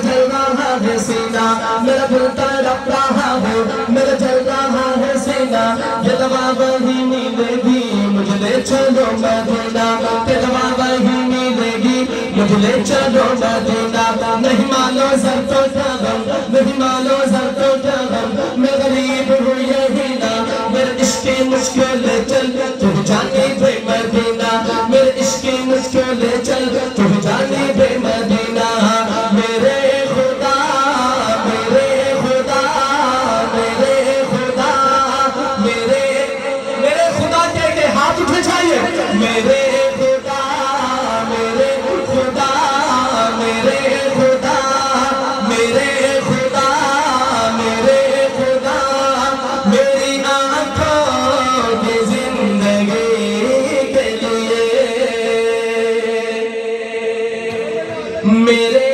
جل رہا ہے سینہ، میرا دل تڑپ رہا ہے، میرا جل رہا ہے سینہ، یہ دوا وہی ملے گی مجھے لے چلو مدینہ، یہ دوا وہی ملے گی مجھے لے چلو مدینہ، نہیں مانو سر تو ٹھہر، نہیں مانو سر تو ٹھہر، میں غریب ہوں یہی نہ، میرے عشق کی مشکل لے چل تو جانی بے مدینہ، میرے عشق کی مشکل لے چل تو جانی بے مدینہ، میرے خدا میرے خدا میرے خدا میرے خدا کہہ کے ہاتھ اٹھے چاہیے، میرے خدا میرے خدا میرے خدا میرے خدا میرے خدا میری آنکھوں کی زندگی کے لیے میرے